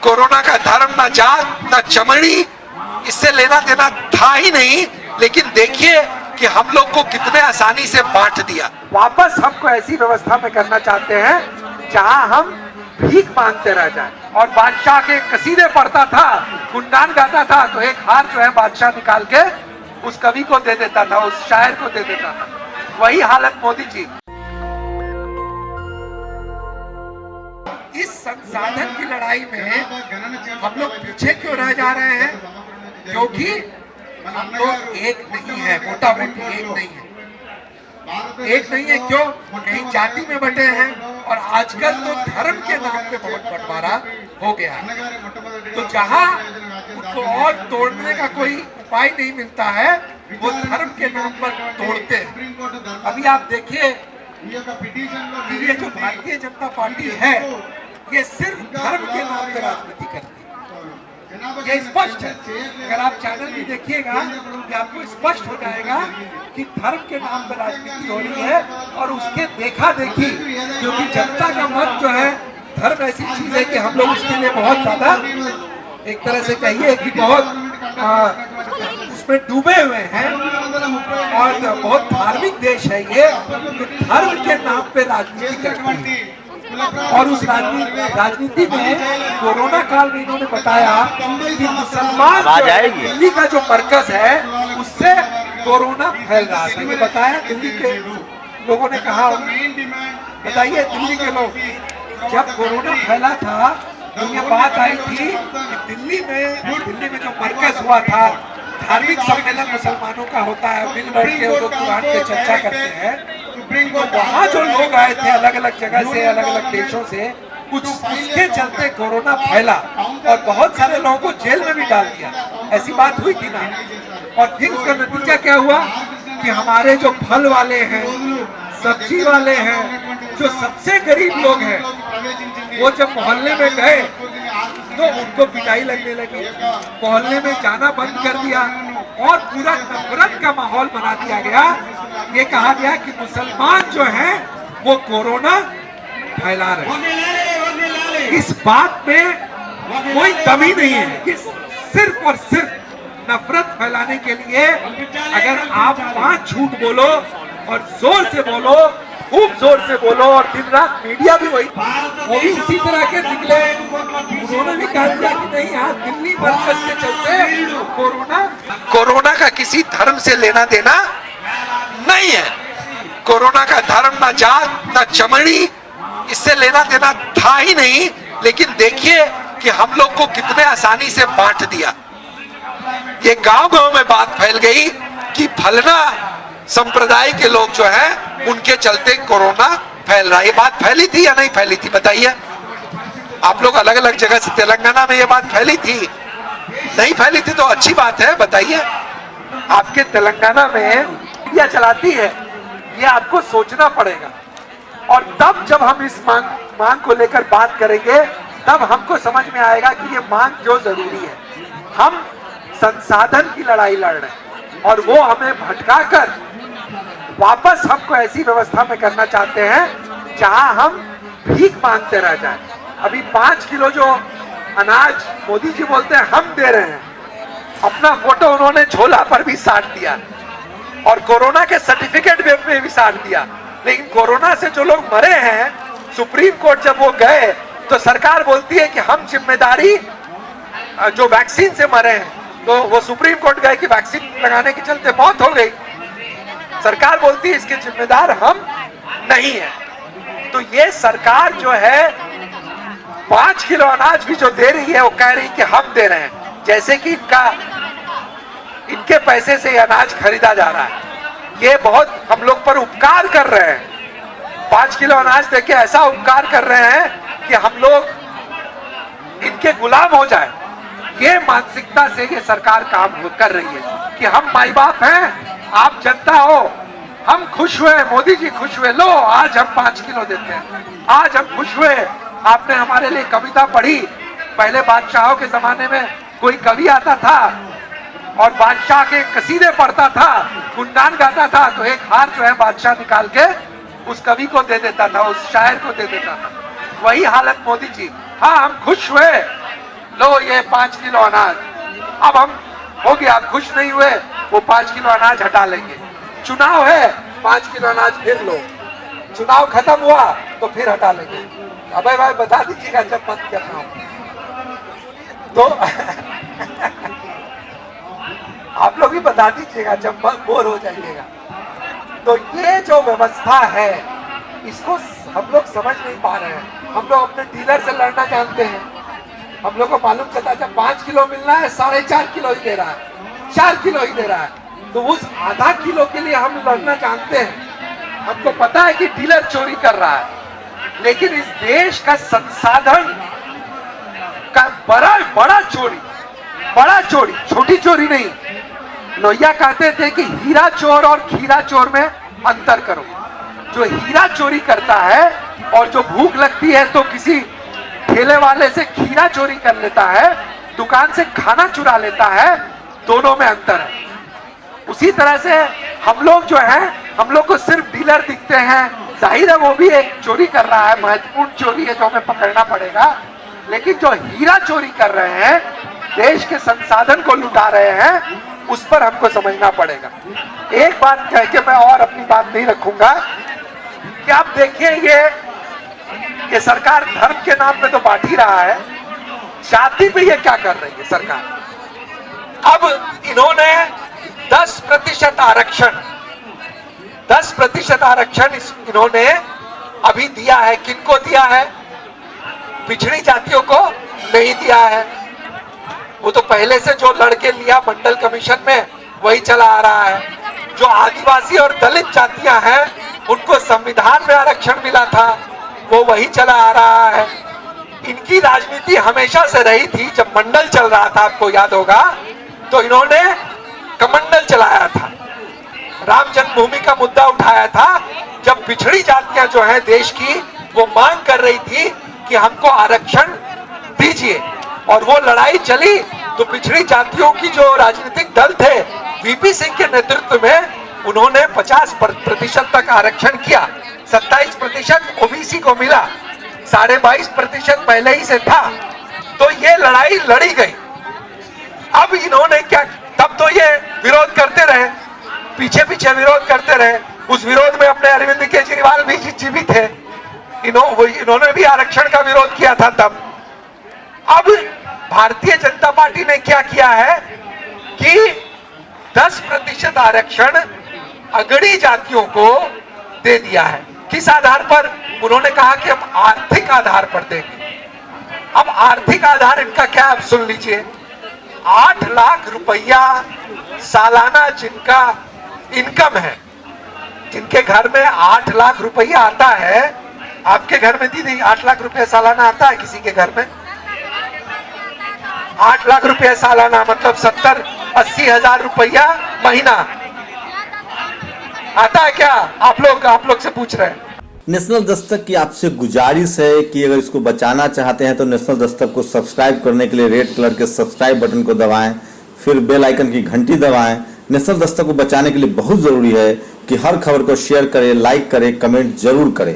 Corona का धर्म, ना जात, ना चमड़ी, इससे लेना देना था ही नहीं। लेकिन देखिए कि हम लोग को कितने आसानी से बांट दिया। वापस हमको ऐसी व्यवस्था में करना चाहते हैं जहां हम भीख मांगते रह जाएं। और बादशाह के कसीदे पढ़ता था, गुणगान गाता था, तो एक हार जो है बादशाह निकाल के उस कवि को दे देता था, उस शायर को दे देता था। वही हालत मोदी जी। इस संसाधन की लड़ाई में हम लोग पीछे क्यों रह जा रहे हैं? क्योंकि हम लोग एक नहीं है, मोटा मोटी एक नहीं है। एक नहीं है क्यों? कहीं जाति में बटे हैं, और आजकल तो धर्म के नाम पे बहुत बंटवारा हो गया है। तो जहां उनको और तोड़ने का कोई उपाय नहीं मिलता है, वो धर्म के नाम पर तोड़ते हैं। अभी आप देखिए कि ये जो भारतीय जनता पार्टी है, ये सिर्फ धर्म के नाम पर राजनीति करती है। ये स्पष्ट है, अगर आप चैनल भी देखिएगा कि आपको स्पष्ट हो जाएगा कि धर्म के नाम पर राजनीति हो रही है। और उसके देखा देखी, क्योंकि जनता का मत जो है, धर्म ऐसी चीज है कि हम लोग उसके लिए बहुत ज्यादा, एक तरह से कहिए कि बहुत उसमें डूबे हुए हैं। और बहुत धार्मिक देश है ये, तो धर्म के नाम पे राजनीति करती है। और उस राजनीति में कोरोना काल में इन्होंने बताया कि मुसलमान दिल्ली का जो मरकज है, उससे कोरोना फैल रहा था। ये बताया दिल्ली के लोगों ने कहा। बताइए, दिल्ली के लोग, जब कोरोना फैला था तो ये बात आई थी कि दिल्ली में जो मरकज हुआ था, धार्मिक सम्मेलन मुसलमानों का होता है, मिल बैठ के वो लोग कुरान पे चर्चा करते हैं। तो वहाँ जो लोग आए थे अलग अलग जगह से, अलग अलग देशों से, कुछ उसके चलते कोरोना फैला और बहुत सारे लोगों को जेल में भी डाल दिया। ऐसी बात हुई थी ना। और फिर उसका नतीजा क्या हुआ कि हमारे जो फल वाले हैं, सब्जी वाले हैं, जो सबसे गरीब लोग हैं, वो जब मोहल्ले में गए तो उनको पिटाई लगने लगी, मोहल्ले में जाना बंद कर दिया और पूरा नफरत का माहौल बना दिया गया। ये कहा गया कि मुसलमान जो हैं वो कोरोना फैला रहे हैं। इस बात में कोई कमी नहीं है कि सिर्फ और सिर्फ नफरत फैलाने के लिए अगर आप 5 झूठ बोलो और जोर से बोलो, खूब जोर से बोलो, और दिन रात मीडिया भी वो भी इसी तरह के निकले। उन्होंने भी कहा दिया कि नहीं, यहाँ दिल्ली मरकज के चलते कोरोना का किसी धर्म से लेना देना नहीं है। कोरोना का धर्म, ना जात, ना चमड़ी, इससे लेना देना था ही नहीं। लेकिन देखिए कि हम लोग को कितने आसानी से बांट दिया। ये गांव-गांव में बात फैल गई कि फलना संप्रदाय के लोग जो हैं, उनके चलते कोरोना फैल रहा है। ये बात फैली थी या नहीं फैली थी? बताइए। आप लोग अलग अलग जगह से, तेलंगाना में ये बात फैली थी? नहीं फैली थी तो अच्छी बात है, बताइए। आपके तेलंगाना में मीडिया चलाती है, ये आपको सोचना पड़ेगा। और तब जब हम इस मांग को लेकर बात करेंगे, तब हमको समझ में आएगा कि ये मांग क्यों जरूरी है। हम संसाधन की लड़ाई लड़ रहे हैं और वो हमें भटकाकर वापस हमको ऐसी व्यवस्था में करना चाहते हैं जहां हम भीख मांगते रह जाएं। अभी 5 किलो जो अनाज मोदी जी बोलते हैं हम दे रहे हैं, अपना फोटो उन्होंने झोला पर भी साट दिया और कोरोना के सर्टिफिकेट में भी साट दिया। लेकिन कोरोना से जो लोग मरे हैं, सुप्रीम कोर्ट जब वो गए तो सरकार बोलती है कि हम जिम्मेदारी, जो वैक्सीन से मरे हैं, तो वो सुप्रीम कोर्ट गए कि वैक्सीन लगाने के चलते मौत हो गई। सरकार बोलती है इसके जिम्मेदार हम नहीं है। तो ये सरकार जो है 5 किलो अनाज भी जो दे रही है, वो कह रही है कि हम दे रहे हैं, जैसे कि इनके पैसे से अनाज खरीदा जा रहा है। ये बहुत हम लोग पर उपकार कर रहे हैं। 5 किलो अनाज देके ऐसा उपकार कर रहे हैं कि हम लोग इनके गुलाम हो जाए। ये मानसिकता से ये सरकार काम कर रही है कि हम माई बाप हैं, आप जनता हो, हम खुश हुए, मोदी जी खुश हुए, लो आज हम 5 किलो देते हैं, आज हम खुश हुए, आपने हमारे लिए कविता पढ़ी। पहले बादशाहों के जमाने में कोई कवि आता था और बादशाह के कसीदे पढ़ता था, गुणगान गाता था, तो एक हार जो है बादशाह निकाल के उस कवि को दे देता था, उस शायर को दे देता था। वही हालत मोदी जी। हाँ, हम खुश हुए लो ये 5 किलो अनाज। अब हम हो गया, खुश नहीं हुए, वो 5 किलो अनाज हटा लेंगे। चुनाव है, 5 किलो अनाज फिर लो। चुनाव खत्म हुआ तो फिर हटा लेंगे। अबे भाई बता दीजिएगा जब मत करना हो तो आप लोग भी बता दीजिएगा जब बोर हो जाइएगा। तो ये जो व्यवस्था है इसको हम लोग समझ नहीं पा रहे हैं। हम लोग अपने डीलर से लड़ना जानते हैं। हम लोग को मालूम चलता जब 5 किलो मिलना है 4.5 किलो ही दे रहा है, 4 किलो ही दे रहा है, तो उस आधा किलो के लिए हम लड़ना जानते हैं। हमको पता है कि डीलर चोरी कर रहा है, लेकिन इस देश का संसाधन का बड़ा चोरी, छोटी चोरी नहीं। लोहिया कहते थे कि हीरा चोर और खीरा चोर में अंतर करो। जो हीरा चोरी करता है और जो भूख लगती है तो किसी ठेले वाले से खीरा चोरी कर लेता है, दुकान से खाना चुरा लेता है, दोनों में अंतर है। उसी तरह से हम लोग जो है, हम लोग को सिर्फ डीलर दिखते हैं। जाहिर है वो भी एक चोरी कर रहा है, महत्वपूर्ण चोरी है जो हमें पकड़ना पड़ेगा। लेकिन जो हीरा चोरी कर रहे हैं, देश के संसाधन को लुटा रहे हैं, उस पर हमको समझना पड़ेगा। एक बात कह के मैं और अपनी बात नहीं रखूंगा कि आप देखिए ये सरकार धर्म के नाम पे तो बांट ही रहा है, जाति पे ये क्या कर रही है सरकार। अब इन्होंने 10% आरक्षण इन्होंने अभी दिया है। किनको दिया है? पिछड़ी जातियों को नहीं दिया है। वो तो पहले से जो लड़के लिया मंडल कमीशन में वही चला आ रहा है। जो आदिवासी और दलित जातियां हैं उनको संविधान में आरक्षण मिला था, वो वही चला आ रहा है। इनकी राजनीति हमेशा से रही थी। जब मंडल चल रहा था, आपको याद होगा, तो इन्होंने कमंडल चलाया था, राम जन्मभूमि का मुद्दा उठाया था। जब पिछड़ी जातियां जो है देश की, वो मांग कर रही थी कि हमको आरक्षण दीजिए, और वो लड़ाई चली तो पिछड़ी जातियों की जो राजनीतिक दल थे वीपी सिंह के नेतृत्व में, उन्होंने 50% तक आरक्षण किया। 27% ओबीसी को मिला, 22.5% पहले ही से था। तो ये लड़ाई लड़ी गई। अब इन्होंने क्या, तब तो ये विरोध करते रहे, पीछे विरोध करते रहे। उस विरोध में अपने अरविंद केजरीवाल भी जीवित थे, इन्होंने भी आरक्षण का विरोध किया था तब। अब भारतीय जनता पार्टी ने क्या किया है कि 10% आरक्षण अगड़ी जातियों को दे दिया है। किस आधार पर? उन्होंने कहा कि हम आर्थिक आधार पर देंगे। अब आर्थिक आधार इनका क्या, आप सुन लीजिए। 8 लाख रुपया सालाना जिनका इनकम है, जिनके घर में 8 लाख रुपया आता है। आपके घर में दीदी 8 लाख रुपया सालाना आता है किसी के घर में? 8 लाख रुपया सालाना मतलब 70-80 हजार रुपया महीना आता है क्या? आप लोग से पूछ रहे हैं। नेशनल दस्तक की आपसे गुजारिश है कि अगर इसको बचाना चाहते हैं तो नेशनल दस्तक को सब्सक्राइब करने के लिए रेड कलर के सब्सक्राइब बटन को दबाएं, फिर बेल आइकन की घंटी दबाएं। नेशनल दस्तक को बचाने के लिए बहुत जरूरी है कि हर खबर को शेयर करें, लाइक करें, कमेंट जरूर करें।